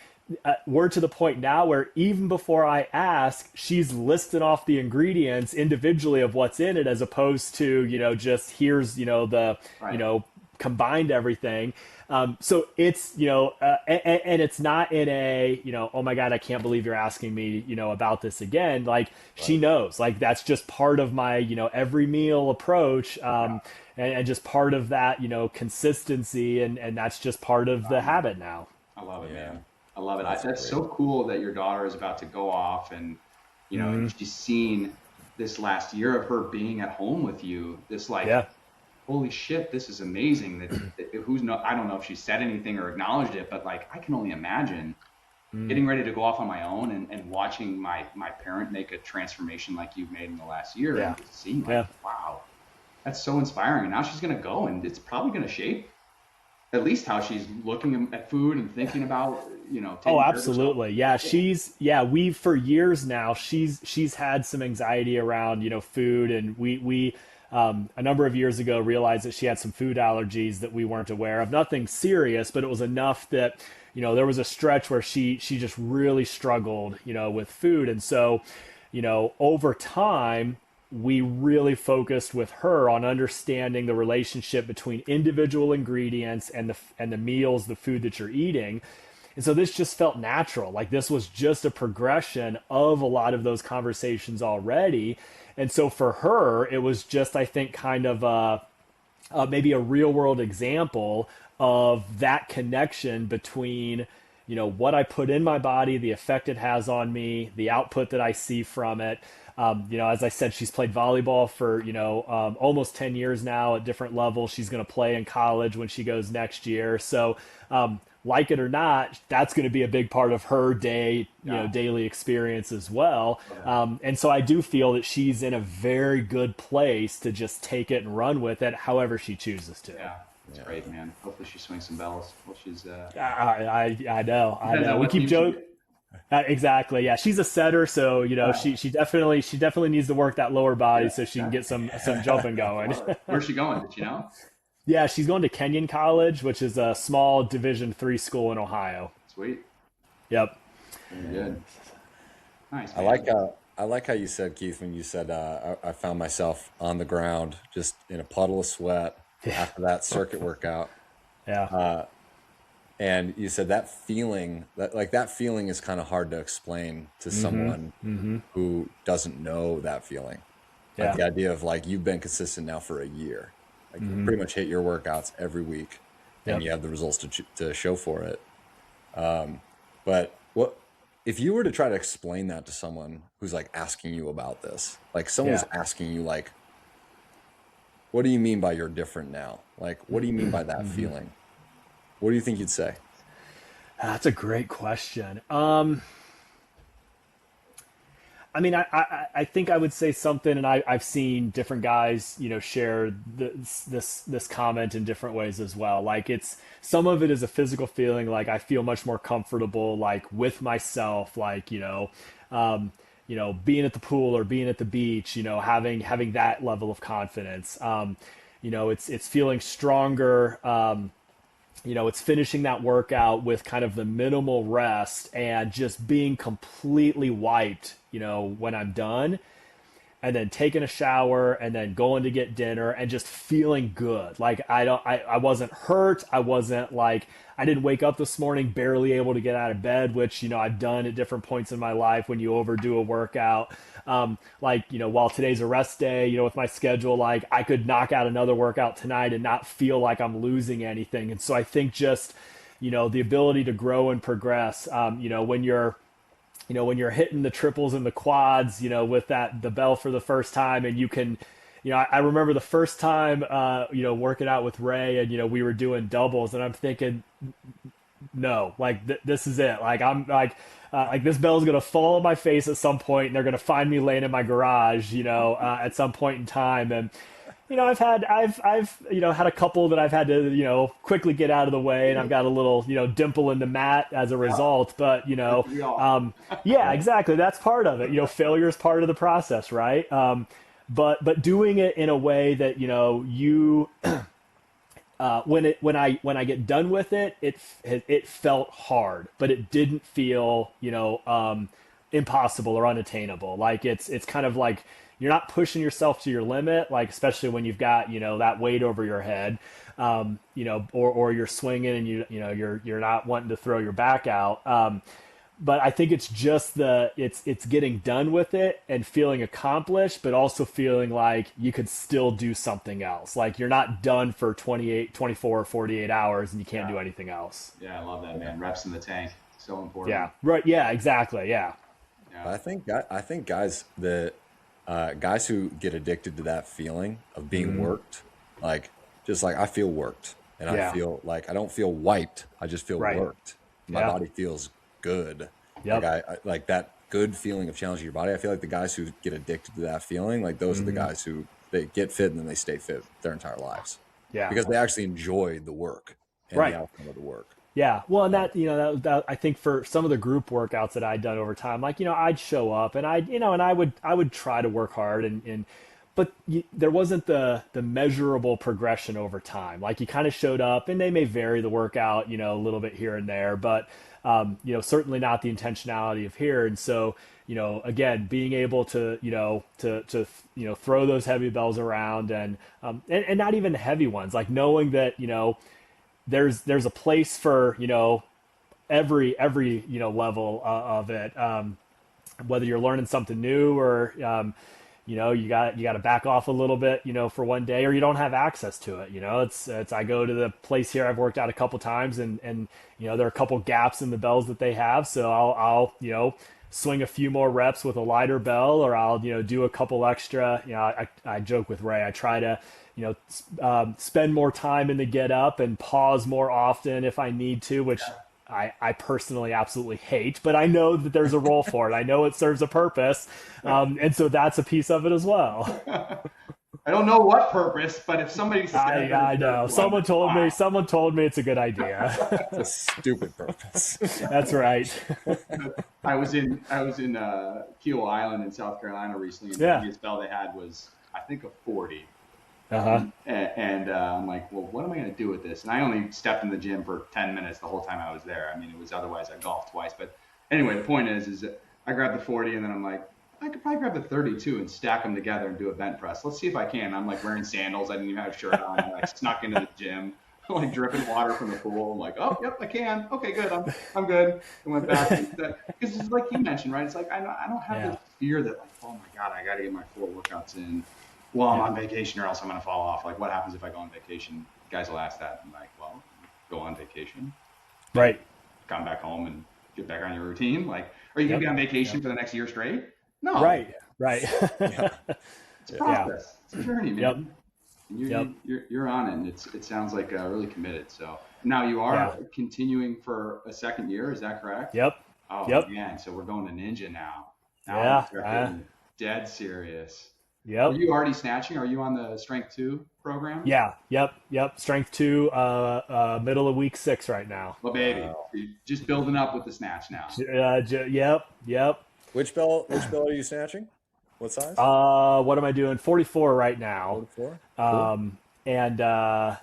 we're to the point now where even before I ask, she's listing off the ingredients individually of what's in it, as opposed to just here's the Right. combined everything. So it's and it's not in a oh my god, I can't believe you're asking me about this again. Like she Right. knows, like that's just part of my every meal approach, Yeah. and just part of that consistency, and that's just part of the habit now. I love it, Yeah. man. I love it. That's That's great. so cool that your daughter is about to go off and, Hmm. she's seen this last year of her being at home with you. This like, Yeah. holy shit, this is amazing. I don't know if she said anything or acknowledged it, but like, I can only imagine Mm. getting ready to go off on my own and watching my parent make a transformation like you've made in the last year and Yeah. just seeing like, Yeah. wow, that's so inspiring. And now she's going to go and it's probably going to shape at least how she's looking at food and thinking about Oh, taking care of herself. absolutely. Yeah, Cool. we for years now, she's had some anxiety around, food, and we a number of years ago realized that she had some food allergies that we weren't aware of. Nothing serious, but it was enough that, there was a stretch where she just really struggled, with food. And so, over time, we really focused with her on understanding the relationship between individual ingredients and the meals, the food that you're eating. And so this just felt natural. Like this was just a progression of a lot of those conversations already. And so for her, it was just, I think, kind of maybe a real world example of that connection between, what I put in my body, the effect it has on me, the output that I see from it. As I said, she's played volleyball for, almost 10 years now at different levels. She's going to play in college when she goes next year. So, like it or not, that's going to be a big part of her Yeah. daily experience as well. Love that. And so I do feel that she's in a very good place to just take it and run with it however she chooses to. Yeah. That's Yeah. great, man. Hopefully she swings some bells. Well, she's I know, I depends know. on We what keep team she joking. gets. Exactly. Yeah, she's a setter, so she definitely needs to work that lower body Yeah, so she can get exactly. some jumping I going. love it. Where's she going? Did you know? Yeah, she's going to Kenyon College, which is a small Division III school in Ohio. Sweet. Yep. Very And good. Nice, I man. like how you said, Keith, when you said I found myself on the ground just in a puddle of sweat yeah, after that circuit workout. yeah, And you said that feeling is kind of hard to explain to someone who doesn't know that feeling. Like yeah, the idea of like you've been consistent now for a year, like you pretty much hit your workouts every week, and yep, you have the results to show for it. But what if you were to try to explain that to someone who's like asking you about this? Like someone was yeah. asking you like, "What do you mean by you're different now? Like, what do you mean by that feeling?" What do you think you'd say? That's a great question. I mean, I think I would say something, and I've seen different guys, share this comment in different ways as well. Like some of it is a physical feeling, like I feel much more comfortable, like with myself, like being at the pool or being at the beach, having that level of confidence. It's feeling stronger. It's finishing that workout with kind of the minimal rest and just being completely wiped, when I'm done. and then taking a shower and then going to get dinner and just feeling good. Like I wasn't hurt. I wasn't like, I didn't wake up this morning barely able to get out of bed, which, I've done at different points in my life when you overdo a workout. Like, while today's a rest day, with my schedule, like I could knock out another workout tonight and not feel like I'm losing anything. And so I think just, the ability to grow and progress, when you're hitting the triples and the quads, with the bell for the first time, and you can, I remember the first time, working out with Ray, and we were doing doubles, and I'm thinking, no, like this is it. Like I'm like this bell's gonna fall on my face at some point, and they're gonna find me laying in my garage, at some point in time, and. I've had a couple that I've had to, quickly get out of the way, and I've got a little, dimple in the mat as a result. But, yeah, exactly. That's part of it. Failure is part of the process, right? But doing it in a way that, when I get done with it, it felt hard, but it didn't feel, impossible or unattainable. Like it's kind of like you're not pushing yourself to your limit, like especially when you've got that weight over your head, or you're swinging and you're not wanting to throw your back out. But I think it's just it's getting done with it and feeling accomplished, but also feeling like you could still do something else. Like you're not done for 28, 24, or 48 hours and you can't do anything else. Yeah, I love that, man. Reps in the tank. So important. Yeah. Right. Yeah, exactly. Yeah. I think guys who get addicted to that feeling of being worked, like just like I feel worked, and I feel like I don't feel wiped. I just feel worked. My body feels good. Yep. Like I like that good feeling of challenging your body. I feel like the guys who get addicted to that feeling, like those are the guys who they get fit and then they stay fit their entire lives. Yeah. Because they actually enjoy the work and the outcome of the work. Yeah, well, and that I think for some of the group workouts that I'd done over time, like I'd show up and I would try to work hard but there wasn't the measurable progression over time. Like you kind of showed up, and they may vary the workout, a little bit here and there, but certainly not the intentionality of here. And so again, being able to throw those heavy bells around and not even heavy ones, like knowing that there's a place for every level of it, whether you're learning something new or you got to back off a little bit for one day, or you don't have access to it. It's I go to the place here I've worked out a couple times, and there are a couple gaps in the bells that they have, so I'll swing a few more reps with a lighter bell, or I'll do a couple extra. I joke with Ray, I try to spend more time in the get up and pause more often if I need to, which I personally absolutely hate, but I know that there's a role for it. I know it serves a purpose. And so that's a piece of it as well. I don't know what purpose, but if somebody said I know. Someone told me it's a good idea. It's a stupid purpose. That's right. I was in Keel Island in South Carolina recently, and the biggest bell they had was, I think, a 40. And I'm like, well, what am I going to do with this? And I only stepped in the gym for 10 minutes the whole time I was there. I mean, it was otherwise I golfed twice. But anyway, the point is that I grabbed the 40, and then I'm like, I could probably grab the 32 and stack them together and do a bent press. Let's see if I can. I'm like wearing sandals. I didn't even have a shirt on. I like snuck into the gym, like dripping water from the pool. I'm like, oh, yep, I can. Okay, good. I'm good. I went back. Because it's like you mentioned, right? It's like I don't have this fear that, like, oh my God, I got to get my 4 workouts in while I'm on vacation, or else I'm going to fall off. Like, what happens if I go on vacation? Guys will ask that. I'm like, well, go on vacation. Right. Come back home and get back on your routine. Like, are you going to be on vacation for the next year straight? No. Right. It's a process. It's a journey, man. Yep. And you're on it, and it sounds like really committed. So now you are continuing for a second year. Is that correct? Yep. Oh, man. So we're going to Ninja now. I'm dead serious. Yep. Are you already snatching? Are you on the Strength 2 program? Yeah. Yep. Strength 2, middle of week 6 right now. Well, baby, you're just building up with the snatch now. Yep. Which bell are you snatching? What size? What am I doing? 44 right now. 44? Cool. And I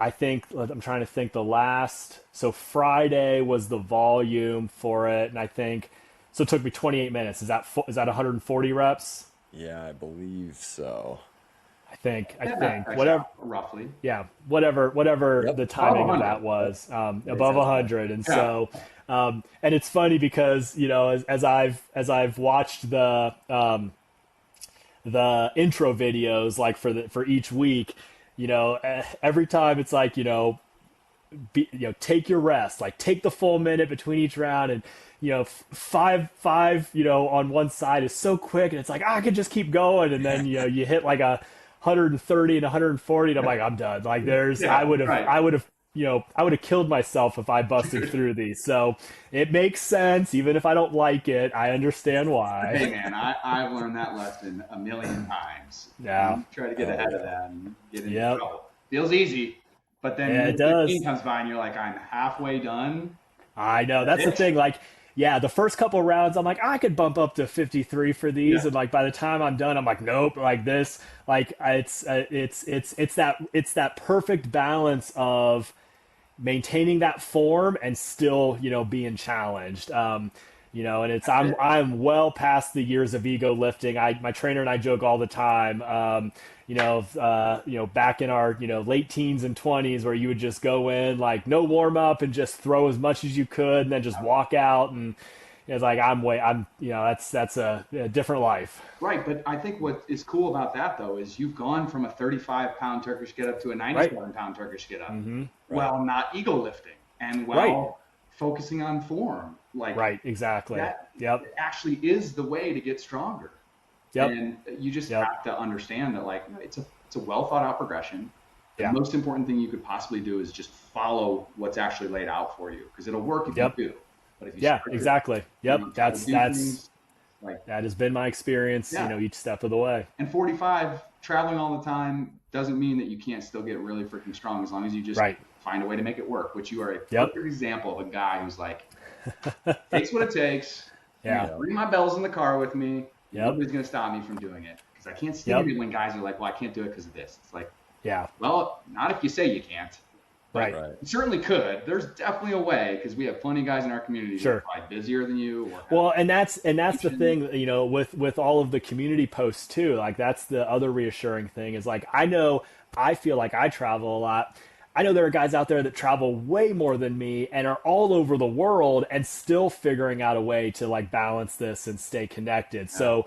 think, I'm trying to think, so Friday was the volume for it, and I think So it took me 28 minutes. Is that 140 reps? Yeah, I believe so. I Yeah, that think checks whatever. out roughly. Yeah, whatever Yep. the Above timing of 100. that Yep. was, Yeah, above sounds right. 100. And Yeah. so, and it's funny because, as I've watched the intro videos, like for each week, every time it's like, take your rest, like take the full minute between each round. And five on one side is so quick, and it's like, I could just keep going. And then you hit like 130 and 140, and I'm like, I'm done. Like Yeah, right. I would have killed myself if I busted Dude. through these. So it makes sense, even if I don't like it. I understand why. Hey man, I've learned that lesson a million times. Yeah. You try to get Oh ahead of yeah. that and get into Yep. trouble. Feels easy, but then Yeah, it minute 15 does. comes by and you're like, I'm halfway done. I know. That's That's the it. thing. Like, yeah, the first couple rounds, I'm like, I could bump up to 53 for these, Yeah. and like by the time I'm done, I'm like, nope. Like this, like it's that perfect balance of maintaining that form and still being challenged. And it's That's it. I'm well past the years of ego lifting. My trainer and I joke all the time. Back in our late teens and 20s, where you would just go in like no warm up and just throw as much as you could, and then just walk out. And it's like I'm that's a different life. Right, but I think what is cool about that though is you've gone from a 35-pound Turkish get up to a Right. 97-pound Turkish get up, Right. while not ego lifting and Right. while focusing on form. Like Right. Exactly. that Yep. actually is the way to get stronger. Yep. And you just Yep. have to understand that like it's a well thought out progression. The Yeah. most important thing you could possibly do is just follow what's actually laid out for you because it'll work if you Yep. do. But if you Yeah. start to Exactly. Yep. try to That's do that's things like that has been my experience. yeah, Each step of the way. and 45 traveling all the time doesn't mean that you can't still get really freaking strong as long as you just Right. find a way to make it work, which you are a Yep. perfect example of a guy who's like takes what it takes. I'm Yeah. gonna bring my bells in the car with me. Yep. Nobody's gonna stop me from doing it because I can't stand Yep. it when guys are like, "Well, I can't do it because of this." It's like, Yeah. well, not if you say you can't, but Right. Right. you certainly could. There's definitely a way because we have plenty of guys in our community who are Sure. probably busier than you or have Well, and that's the vacation. thing, with all of the community posts too. Like that's the other reassuring thing is like I feel like I travel a lot. I know there are guys out there that travel way more than me and are all over the world and still figuring out a way to like balance this and stay connected. Yeah. So,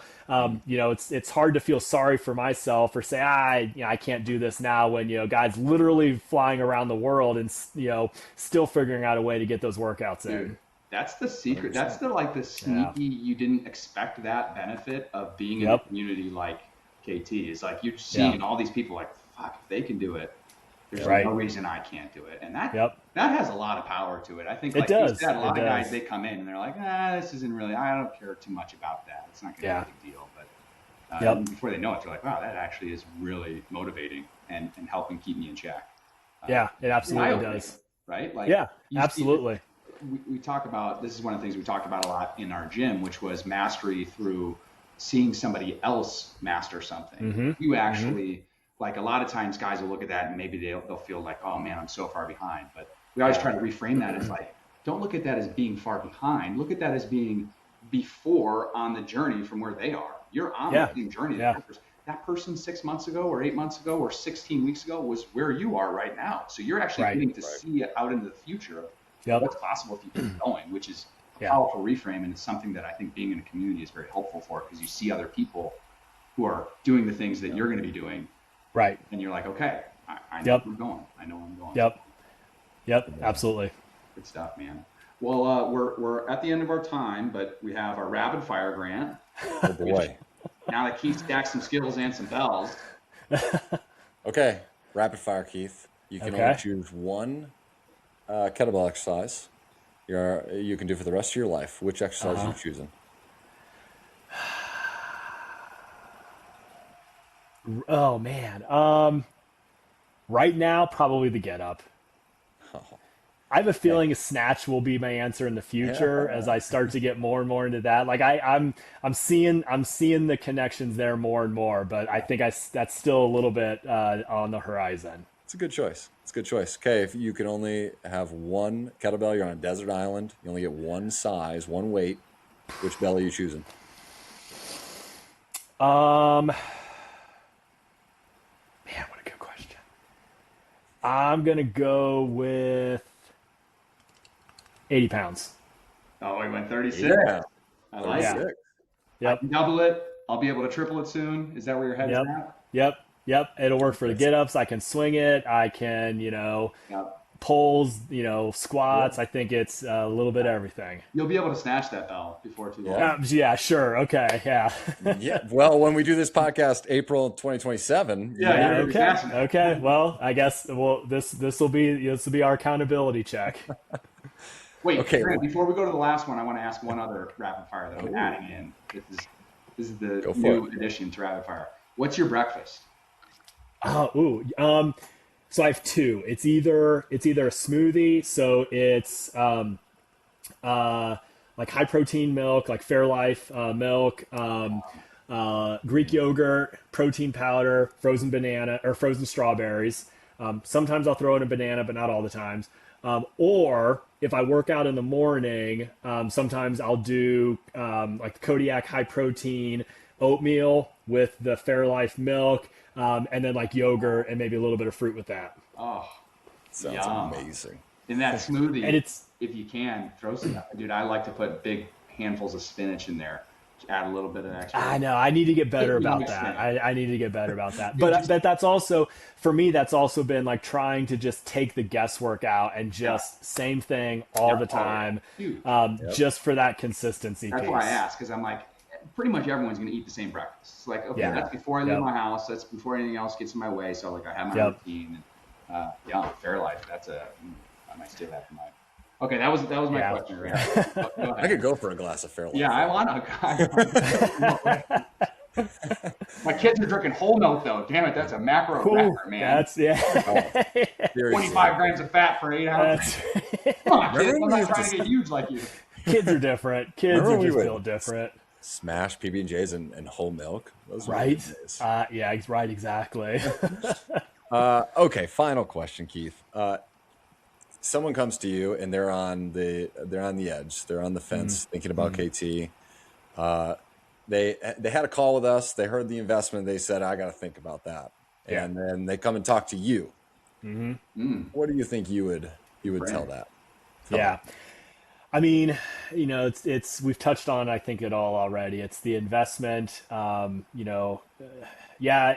it's hard to feel sorry for myself or say, I can't do this now when, guys literally flying around the world and, still figuring out a way to get those workouts Dude, in. that's the secret. That's 100%. the like the Yeah. sneaky. You didn't expect that benefit of being in a Yep. community like KT. Is like you're Yeah. seeing all these people like, fuck, if they can do it, there's Yeah. Right. no reason I can't do it. And Yep. that has a lot of power to it. I think, It like you does. said, a It lot of guys does. they come in and they're like, this isn't really. I don't care too much about that. It's not going to Yeah. be a big deal. But Yep. before they know it, they're like, wow, that actually is really motivating and helping keep me in check. Yeah. It absolutely Eye-opening, does. right? Like Yeah. you see Absolutely. we talk about this is one of the things we talked about a lot in our gym, which was mastery through seeing somebody else master something. Mm-hmm. You Mm-hmm. actually like a lot of times guys will look at that and maybe they'll feel like, oh man, I'm so far behind. But we always try to reframe that as like, don't look at that as being far behind. Look at that as being before on the journey from where they are. You're on Yeah. the same journey. Yeah. That person 6 months ago or 8 months ago or 16 weeks ago was where you are right now. So you're actually Right. getting to Right. see it out into the future of Yep. what's possible if you keep going, which is a Yeah. powerful reframe. And it's something that I think being in a community is very helpful for because you see other people who are doing the things that you're going to be doing. Right. And you're like, okay, I know Yep. where I'm going. I know where I'm going. Yep. Yep. Absolutely. Good stuff, man. Well, we're at the end of our time, but we have our rapid fire grant. Oh boy. Now that Keith stacked some skills and some bells. Okay. Rapid fire, Keith. You can only Okay. choose one kettlebell exercise you can do for the rest of your life. Which exercise are you choosing? Oh man. Right now, probably the get up. Oh, I have a feeling a snatch will be my answer in the future as I start to get more and more into that. Like I'm seeing the connections there more and more, but I think that's still a little bit on the horizon. it's a good choice. It's a good choice. Okay, if you can only have one kettlebell, you're on a desert island. You only get one size, one weight. Which bell are you choosing? Man, what a good question. I'm gonna go with 80 pounds. Oh, we went 36. 80 pounds. I like Yeah. 36. it. I Yep. can double it. I'll be able to triple it soon. Is that where your head's Yep. at? Yep. Yep. It'll work for the That's, get ups. I can swing it. I can, Yeah. pulls, yeah. squats. I think it's a little bit of everything. You'll be able to snatch that bell before too long. Yeah. Yeah, sure. Okay. Yeah. Yeah. Well, when we do this podcast, April 2027, Yeah, Yeah. you're gonna be Okay. snatching it. Okay. Well, I guess this will be our accountability check. Wait, okay. Grant, before we go to the last one, I want to ask one other rapid fire that I'm Ooh. adding in. This is the Go for new it. addition to rapid fire. What's your breakfast? So I have two. It's either a smoothie, so it's like high protein milk, like Fairlife milk, Greek yogurt, protein powder, frozen banana or frozen strawberries. Sometimes I'll throw in a banana, but not all the times. Or if I work out in the morning, sometimes I'll do like the Kodiak high protein oatmeal with the Fairlife milk, and then like yogurt and maybe a little bit of fruit with that. Oh, Sounds yum. amazing. In that smoothie, And it's if you can, throw some. Dude, I like to put big handfuls of spinach in there. Add a little bit of extra. I know. I need to get better You about understand. that. I need to get better about that. But that's also for me. That's also been like trying to just take the guesswork out and just same thing all Yeah. the time, Huge. just for that consistency That's piece. why I ask, because I'm like, pretty much everyone's going to eat the same breakfast. It's like, okay, Yeah. that's before I leave Yep. my house. That's before anything else gets in my way. So like, I have my Yep. routine. And, yeah, Fairlife. I might steal that from my. Okay, that was my Yeah. question. Right? Go I ahead. could go for a glass of Fairlife. Yeah, I want to. My kids are drinking whole milk though. Damn it, that's a macro Ooh, wrecker, man. that's yeah. Seriously. 25 grams of fat for 8 ounces. That's, Come on, kids. Remember I'm when we not used trying to get huge like you. kids are different. Kids Remember are when we just would built different, smash PB&Js and whole milk? Those were right? good days. Yeah, right. Exactly. Okay, final question, Keith. Someone comes to you and they're on the edge, they're on the fence, thinking about KT. They had a call with us. They heard the investment. They said, "I got to think about that." Yeah. And then they come and talk to you. Mm. What do you think you would tell that? Yeah. I mean, it's we've touched on, I think, it all already. It's the investment. Yeah,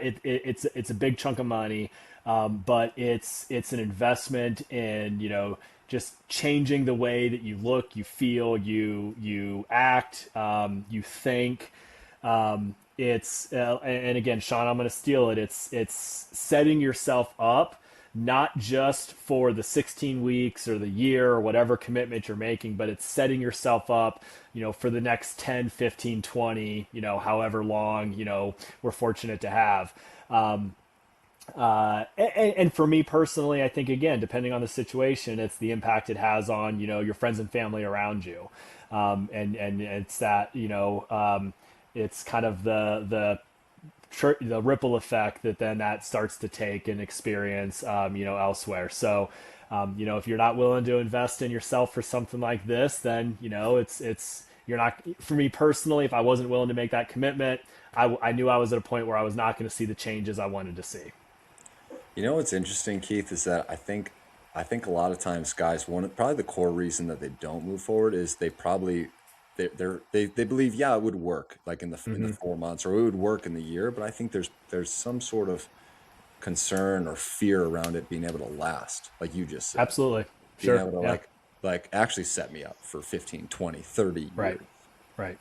it's a big chunk of money, but it's an investment in just changing the way that you look, you feel, you act, you think. And again, Sean, I'm going to steal it. It's setting yourself up not just for the 16 weeks or the year or whatever commitment you're making, but it's setting yourself up, for the next 10, 15, 20, however long, we're fortunate to have. And for me personally, I think, again, depending on the situation, it's the impact it has on, your friends and family around you. And it's that, it's kind of the ripple effect that starts to take and experience, elsewhere. So, if you're not willing to invest in yourself for something like this, then, you're not, for me personally, if I wasn't willing to make that commitment, I knew I was at a point where I was not going to see the changes I wanted to see. What's interesting, Keith, is that I think a lot of times guys, probably the core reason that they don't move forward is they believe, yeah, it would work like in the 4 months, or it would work in the year, but I think there's some sort of concern or fear around it being able to last, like you just said. Absolutely. Being Sure. able to Yeah. like actually set me up for 15, 20, 30 years. Right.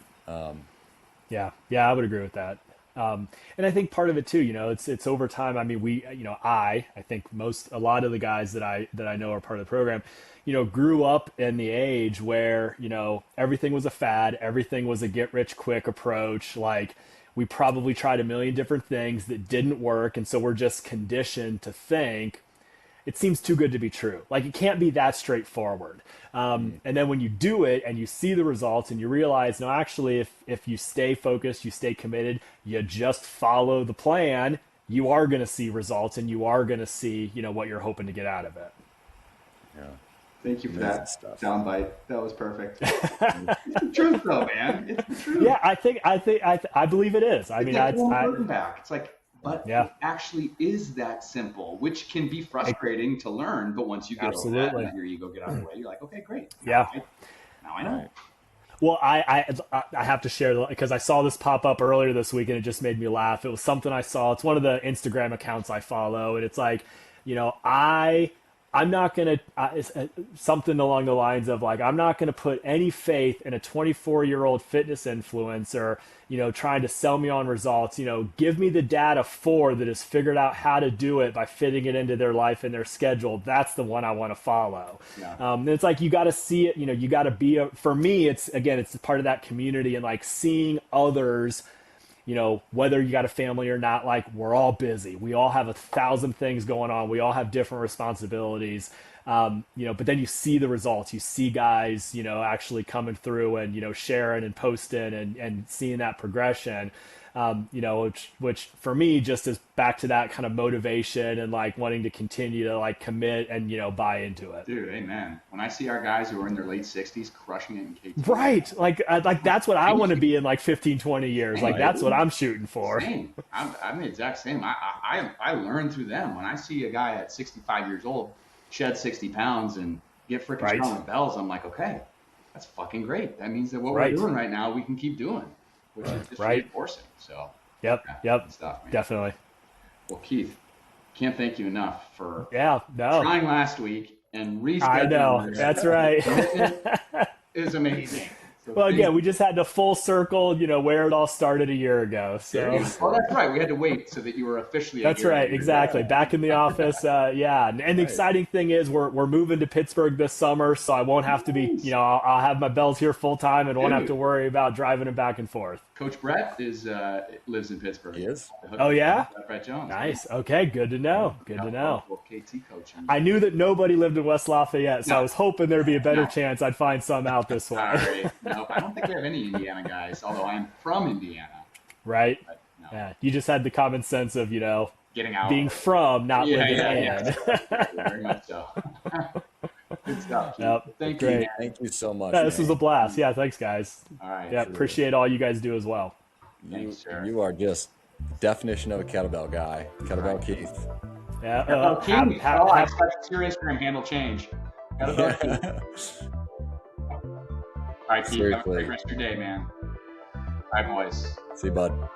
Yeah, I would agree with that. And I think part of it too, it's over time. I mean, I think a lot of the guys that I know are part of the program, grew up in the age where, everything was a fad, everything was a get rich quick approach. Like we probably tried a million different things that didn't work. And so we're just conditioned to think it seems too good to be true. Like it can't be that straightforward. And then when you do it and you see the results and you realize, no, actually, if you stay focused, you stay committed, you just follow the plan, you are going to see results and you are going to see, what you're hoping to get out of it. Yeah. Thank you for Amazing that stuff. soundbite. That was perfect. It's the truth, though, man. It's the truth. Yeah, I believe it is. I It's mean, like pulling the curtain back. It's like, but yeah, it actually is that simple, which can be frustrating to learn. But once you get over that and absolutely. let your ego get out of the way, you're like, okay, great. Yeah. Now I know. Right. Well, I have to share because I saw this pop up earlier this week and it just made me laugh. It was something I saw. It's one of the Instagram accounts I follow, and it's like, I'm not gonna something along the lines of like I'm not gonna put any faith in a 24-year-old fitness influencer, trying to sell me on results. Give me the data that has figured out how to do it by fitting it into their life and their schedule. That's the one I want to follow. Yeah. And it's like you got to see it. You got to be for me. It's part of that community and like seeing others. Whether you got a family or not, like we're all busy. We all have 1,000 things going on. We all have different responsibilities. But then you see the results. You see guys, actually coming through and, sharing and posting and seeing that progression, which for me just is back to that kind of motivation and like wanting to continue to like commit and, buy into it. Dude, amen. When I see our guys who are in their late 60s crushing it in KT. Right. Like that's what I want to be in like 15, 20 years. Like that's what I'm shooting for. Same. I'm the exact same. I learn through them. When I see a guy at 65 years old shed 60 pounds and get freaking strong with bells, I'm like, okay, that's fucking great. That means that what we're doing right now, we can keep doing, which is just reinforcing. So, yep. Stuff, man. Definitely. Well, Keith, can't thank you enough for trying last week and rescheduling. I know. That's right. Is amazing. So well, again, we just had to full circle, where it all started a year ago. So, oh, that's right. We had to wait so that you were officially. That's right. Exactly. Back in the office. And the exciting thing is we're moving to Pittsburgh this summer, so I won't have to be. I'll have my bells here full time and won't have to worry about driving them back and forth. Coach Brett lives in Pittsburgh. He is. Oh yeah. Brett Jones. Nice. Okay. Good to know. Good to know. KT coaching. I knew that nobody lived in West Lafayette, so I was hoping there'd be a better chance I'd find some out this way. Sorry. No, I don't think we have any Indiana guys, although I'm from Indiana. Right. But no. Yeah. You just had the common sense of getting out, being from, not living in. Very much so. Good stuff. Yep. Thank Great. you. Thank you so much. Yeah, this was a blast. Yeah, thanks, guys. All right. Yeah, appreciate all you guys do as well. You are just definition of a kettlebell guy. Kettlebell Keith. Yeah. I expect your Instagram handle change. Kettlebell Keith. All right, Keith. Have a great rest of your day, man. Bye, boys. See you, bud.